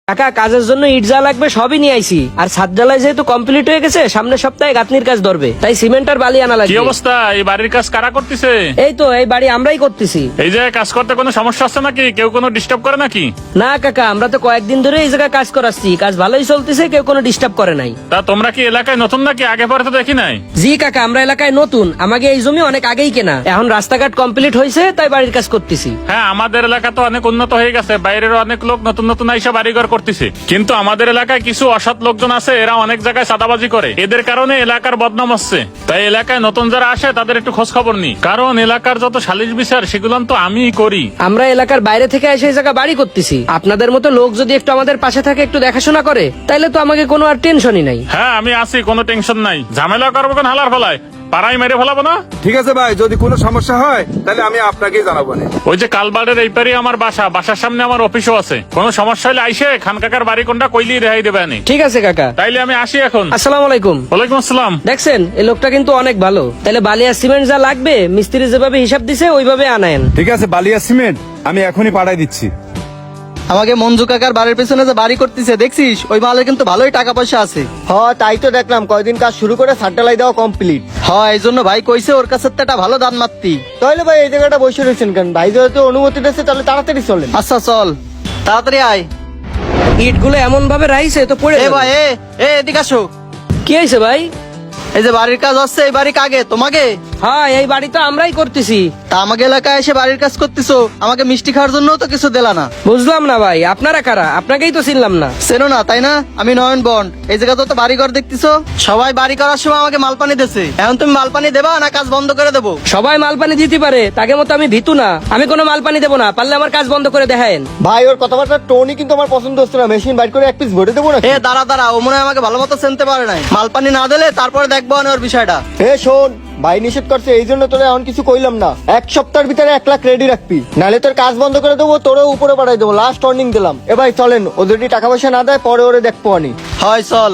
কাকা কাজের জন্য ইট যা লাগবে সবই নিয়ে আইছি, আর ছাদ ঢালাই যেহেতু কমপ্লিট হয়ে গেছে, সামনের সপ্তাহে গাঁথনির কাজ ধরবে, তাই সিমেন্ট আর বালি আনা কি লাগবে। অবস্থা? এই বাড়ির কাজ কারা করতেছে? এই তো এই বাড়ি আমরাই করতেছি। এই জায়গায় কাজ করতে কোনো সমস্যা আছে নাকি? কেউ কোনো ডিস্টার্ব করে নাকি? না কাকা, আমরা তো কয়েকদিন ধরে এই জায়গায় কাজ করাচ্ছি, কাজ ভালোই চলতেছে, কেউ কোনো ডিস্টার্ব করে নাই। তা তোমরা কি এলাকায় নতুন নাকি? আগে পরে তো দেখি নাই। জি কাকা, আমরা এলাকায় নতুন, আমাকে এই জমি অনেক আগেই কেনা, এখন রাস্তাঘাট কমপ্লিট হয়েছে তাই বাড়ির কাজ করতেছি। হ্যাঁ, আমাদের এলাকা তো অনেক উন্নত হয়ে গেছে, বাইরের অনেক লোক নতুন নতুন আইসা বাড়িঘর করতেছে, কিন্তু আমাদের এলাকায় কিছু অসৎ লোকজন আছে, এরা অনেক জায়গায় চাঁদাবাজি করে, এদের কারণে এলাকার বদনাম হচ্ছে। তাই এলাকায় নতুন যারা আসে তাদের একটু খোঁজ খবর নি, কারণ এলাকার যত সালিশ বিচার সেগুলো তো আমিই করি। আমরা এলাকার বাইরে থেকে এসে এই জায়গা বাড়ি করতেছি, আপনাদের মতো লোক যদি একটু আমাদের পাশে থাকে, একটু দেখাশোনা করে, তাইলে তো আমাকে কোনো আর টেনশনই নাই। হ্যাঁ, আমি আছি, কোনো টেনশন নাই। ঝামেলা করবো কোন হালার ফলায়, পাড়াই মেরে ফেলাবো না। ঠিক আছে ভাই, যদি কোনো সমস্যা হয় তাহলে আমি আপনাকেই জানাবো না। ওই যে কালবাড়ের এই পারে আমার বাসা, বাসার সামনে আমার অফিসও আছে, কোনো সমস্যা হলে আইসে খান কাকার বাড়ি কোনটা কইলি রেহাই দেবে আনি। ঠিক আছে কাকা, তাইলে আমি আসি এখন। আসসালামু আলাইকুম। ওয়ালাইকুম আসসালাম। দেখছেন এই লোকটা কিন্তু অনেক ভালো, তাহলে বালি আর সিমেন্ট যা লাগবে মিস্ত্রি যেভাবে হিসাব দিছে ওইভাবে আনায়েন। ঠিক আছে, বালিয়া সিমেন্ট আমি এখনই পাঠাই দিচ্ছি। আমাকে মঞ্জু কাকার বাড়ির পেছনে যে বাড়ি করতেছে দেখছিস, ওই মালের কিন্তু ভালোই টাকা পয়সা আছে। তাই তো দেখলাম, কয়দিন কাজ শুরু করে সাট্টালাই দেওয়া কমপ্লিট। এই জন্য ভাই কইছে ওর কাছে তো একটা ভালো দান মারতি। তাহলে ভাই এই জায়গাটা বসে রয়েছেন কেন? ভাই যেহেতু অনুমতি দিয়েছে তাহলে তাড়াতাড়ি চলেন। আচ্ছা চল, তাড়াতাড়ি আয়। ইট গুলো এমন ভাবে রাইছে তো পড়ে এ যাবে। ভাই এদিকে আসো। কি হয়েছে ভাই? এই যে বাড়ির কাজ হচ্ছে, এই বাড়ি কাগে তোমাকে? হ্যাঁ, এই বাড়ি তো আমরাই করতেছি। তা আমাকে এলাকায় এসে বাড়ির কাজ করতেছো, আমাকে মিষ্টি খাওয়ার জন্য তো কিছু দিলা না। বুঝলাম না ভাই, আপনারা কারা? আপনাকেই তো চিনলাম না। চেনো না তাই না? আমি নয়ন বন্ড। এই জায়গা তো বাড়ি ঘর দেখতেছো, সবাই বাড়ি করার সময় আমাকে মালপানি দিছে। এখন তুমি মালপানি দেবা না কাজ বন্ধ করে দেবো? সবাই মাল পানি দিতে পারে, তাকে মতো আমি ভীতু না, আমি কোনো মাল পানি দেবো না, পারলে আমার কাজ বন্ধ করে দেখায়েন। ভাই ওর কথাবার্তার টোনই কিন্তু আমার পছন্দ হচ্ছে না। মেশিন বাইর করে এক পিস ভরে দেবো না? দাঁড়া, ও মনে হয় আমাকে ভালো মতো চিনতে পারে নাই। মালপানি না দিলে তারপরে দেখবো আমি ওর বিষয়টা। শোন, ভাই নিষেধ করছে, এই জন্য তোরা এখন কিছু কইলাম না। এক সপ্তাহের ভিতরে 1 লাখ রেডি রাখবি, নাহলে তোর কাজ বন্ধ করে দেবো, তোরও উপরে পাঠাই দেবো। লাস্ট ওয়ার্নিং দিলাম। ভাই চলেন, ও যদি টাকা পয়সা না দেয় পরে ওরে দেখবো আনি। হয় চল।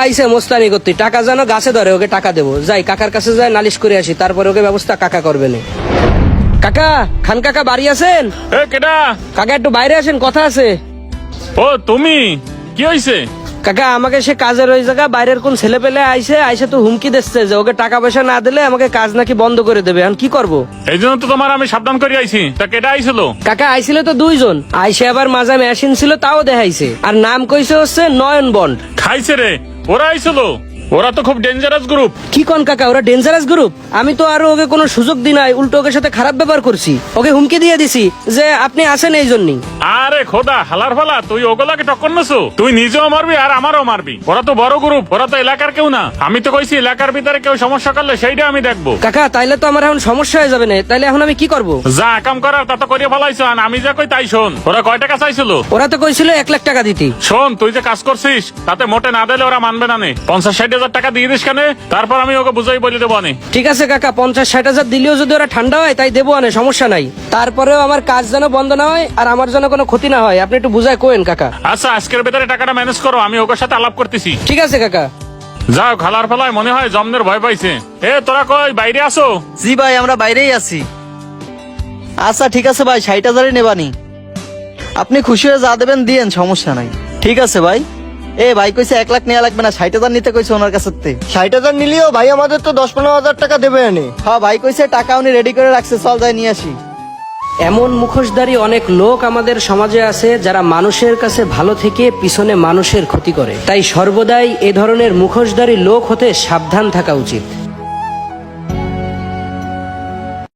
আইসে মোস্তানি করতে, টাকা যেন গাছে ধরে, ওকে টাকা দেবো। যাই কাকার কাছে যাই, নালিশ করে আসি, তারপরে ওকে ব্যবস্থা কাকা করবে না। কাকা, খান কাকা বাড়ি আছেন? এ কেডা? কাকা একটু বাইরে আসেন, কথা আছে। ও তুমি, কি হয়েছে? কাকা আমাকে সে কাজের ওই জায়গা বাইরের কোন ছেলে পেলে আইসে তো হুমকি দিচ্ছে যে ওকে টাকা পয়সা না দিলে আমাকে কাজ নাকি বন্ধ করে দেবে। এখন কি করব? এই জন্য তো তোমার আমি সাবধান করে আইছি। তা কেডা আইছিল? কাকা আইছিল তো 2 জন, আইসে আবার মাজা মেশিন ছিল তাও দেখাইছে, আর নাম কইছে হচ্ছে নয়ন বন্ড। খাইছে রে, ওরা আইছিল। ওরা তো খুব ডেঞ্জারাস গ্রুপ। কি কোন কাকা, ওরা ডেঞ্জারাস গ্রুপ? আমি তো আরো ওকে কোনো সুযোগ দিই নাই, উল্টো ওকে সাথে খারাপ ব্যবহার করছি, ওকে হুমকি দিয়ে দিছি যে আপনি আসেন এই জন্যই। আরে খোদা, হালার ফালা, তুই ওগুলাকে টক্কর নেছো? তুই নিজেও মারবি আর আমারও মারবি। ওরা তো বড় গ্রুপ, ওরা তো এলাকার কেউ না। আমি তো কইছি এলাকার ভিতরে কেউ সমস্যা করলে সেইটা আমি দেখবো। কাকা তাইলে তো আমার এখন সমস্যা হয়ে যাবে না, তাইলে এখন আমি কি করব? যা কাম করার তা তো করিয়ে ফেলাইছো, আর আমি যা কই তাই শোন। ওরা কয় টাকা চাইছিল? ওরা তো কইছিল 1 লাখ টাকা দিতি। শোন, তুই যে কাজ করছিস তাতে মোটে না দিলে ওরা মানবে না নে। 50-60 হাজার টাকা দিয়ে দিস কেন, তারপর আমি ওকে বুঝাই বলে দেবো নে। ঠিক আছে কাকা, 50-60 হাজার দিলেও যদি ওরা ঠান্ডা হয় তাই দেবো আনে, সমস্যা নাই। তারপরেও আমার কাজ যেন বন্ধ না হয় আর আমার যেন কোনো ক্ষতি না হয়, আপনি একটু বুঝায় কোয়েন কাকা। আচ্ছা, আজকের ভিতরে টাকাটা ম্যানেজ করো, আমি ওর সাথে আলাপ করতেছি। ঠিক আছে কাকা। যাও, খালার ফেলায় মনে হয় জমনের ভয় পাইছে। এ তোরা কই বাইরে আসো? জি ভাই, আমরা বাইরেই আছি। আচ্ছা ঠিক আছে ভাই, 60,000-ই নেবানি। আপনি খুশি হয়ে যা দেবেন দিয়েন, সমস্যা নাই। ঠিক আছে ভাই। ভাই কইছে 1 লাখ নেওয়া লাগবে না, 60,000 নিতে কইছে ওনার কাছে। 60,000 নিলেও ভাই আমাদের তো 10-15 হাজার টাকা দেবে এনে। ভাই কইছে টাকা উনি রেডি করে রাখছে, চল যাই নিয়ে আসি। এমন মুখোশধারী অনেক লোক আমাদের সমাজে আছে যারা মানুষের কাছে ভালো থেকে পিছনে মানুষের ক্ষতি করে, তাই সর্বদাই এ ধরনের মুখোশধারী লোক হতে সাবধান থাকা উচিত।